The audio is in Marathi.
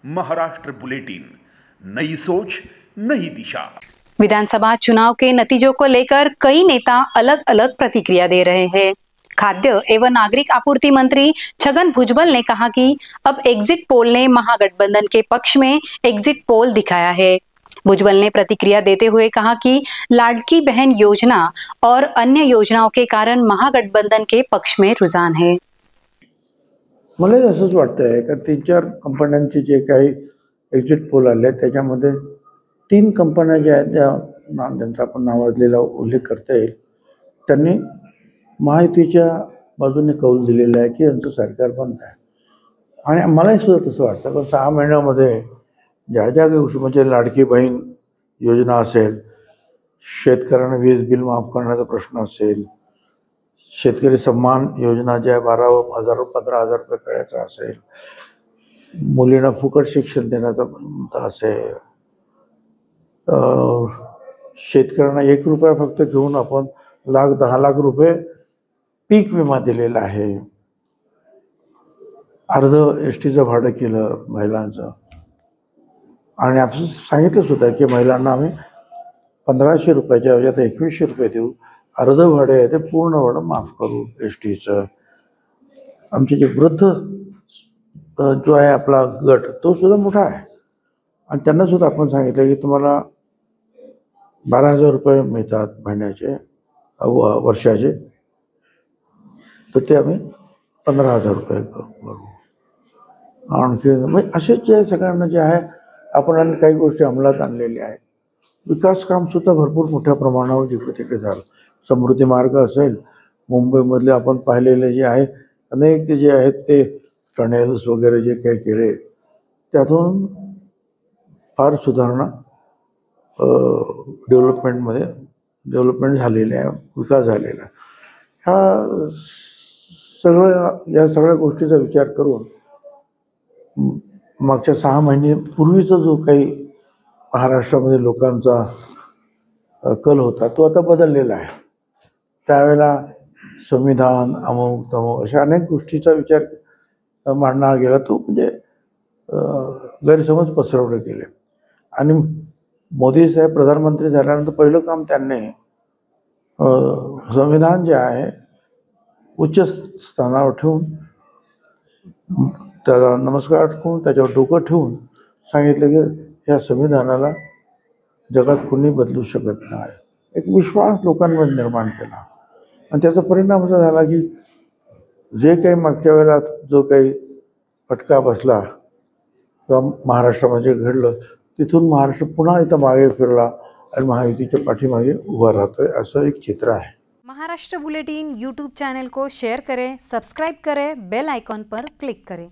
महाराष्ट्र बुलेटिन, नई सोच नई दिशा। विधानसभा चुनाव के नतीजों को लेकर कई नेता अलग अलग प्रतिक्रिया दे रहे हैं। खाद्य एवं नागरिक आपूर्ति मंत्री छगन भुजबल ने कहा कि अब एग्जिट पोल ने महागठबंधन के पक्ष में एग्जिट पोल दिखाया है। भुजबल ने प्रतिक्रिया देते हुए कहा कि लाडकी बहन योजना और अन्य योजनाओं के कारण महागठबंधन के पक्ष में रुझान है। मला असंच वाटतंय का 3-4 कंपन्यांचे जे काही एक्झिट पोल आले त्याच्यामध्ये 3 कंपन्या ज्या आहेत त्या ज्यांचा आपण नावाजलेला उल्लेख करता येईल, त्यांनी महायुतीच्या बाजूने कौल दिलेला आहे की यांचं सरकार बंद आहे। आणि मलाही सुद्धा तसं वाटतं पण 6 महिन्यामध्ये ज्या ज्या गोष्टी म्हणजे लाडकी बहीण योजना असेल, शेतकऱ्यांना वीज बिल माफ करण्याचा प्रश्न असेल, शेतकरी सन्मान योजना ज्या 12,000 15,000 रुपये करायचा असेल, मुलींना फुकट शिक्षण देण्याचा मुद्दा असेल, शेतकऱ्यांना 1 रुपया फक्त घेऊन आपण 10 लाख रुपये पीक विमा दिलेला आहे, अर्ध एसटीचं भाडं केलं महिलांचं, आणि आपण सांगितलं सुद्धा की महिलांना आम्ही 1,500 रुपयाच्या ऐवजी आता 2,100 रुपये देऊ, अर्ध भाडे आहे ते पूर्ण भाडं माफ करू एसटीचं। आमचे जे वृद्ध जो आहे आपला गट तो सुद्धा मोठा आहे आणि त्यांना सुद्धा आपण सांगितलं की तुम्हाला 12,000 रुपये मिळतात महिन्याचे वर्षाचे, तर ते आम्ही 15,000 रुपये करू। आणखी म्हणजे असेच जे सगळ्यांना जे आहे आपण आणि काही गोष्टी अंमलात आणलेल्या आहेत। विकास काम सुद्धा भरपूर मोठ्या प्रमाणावर जिकडे तिकडे झालं। समृद्धी मार्ग असेल, मुंबईमधले आपण पाहिलेले जे आहे अनेक जे आहेत ते टनेल्स वगैरे जे काही केले त्यातून फार सुधारणा डेव्हलपमेंट झालेली आहे, विकास झालेला आहे। या सगळ्या गोष्टीचा विचार करून मागच्या 6 महिन्यापूर्वीचा जो काही महाराष्ट्रामध्ये लोकांचा कल होता तो आता बदललेला आहे। त्यावेळेला संविधान अमुक तमुक अशा अनेक गोष्टीचा विचार मांडला गेला, तो म्हणजे गैरसमज पसरवले गेले। आणि मोदी साहेब प्रधानमंत्री झाल्यानंतर पहिलं काम त्यांनी संविधान जे आहे उच्च स्थानावर ठेवून त्याला नमस्कार ठेवून त्याच्यावर डोकं ठेवून सांगितलं की या संविधानाला जगात कोणी बदलू शकत नाही। एक विश्वास लोकांमध्ये निर्माण केला आणि त्याचा परिणाम असा झाला की जे काही मागच्या वेळेला जो काही फटका बसला किंवा महाराष्ट्रामध्ये घडलं तिथून महाराष्ट्र पुन्हा इथं मागे फिरला आणि महायुतीच्या पाठीमागे उभा राहतोय असं एक चित्र आहे। महाराष्ट्र बुलेटिन यूट्यूब चैनल को शेयर करें, सब्सक्राइब करें, बेल आइकॉन पर क्लिक करें।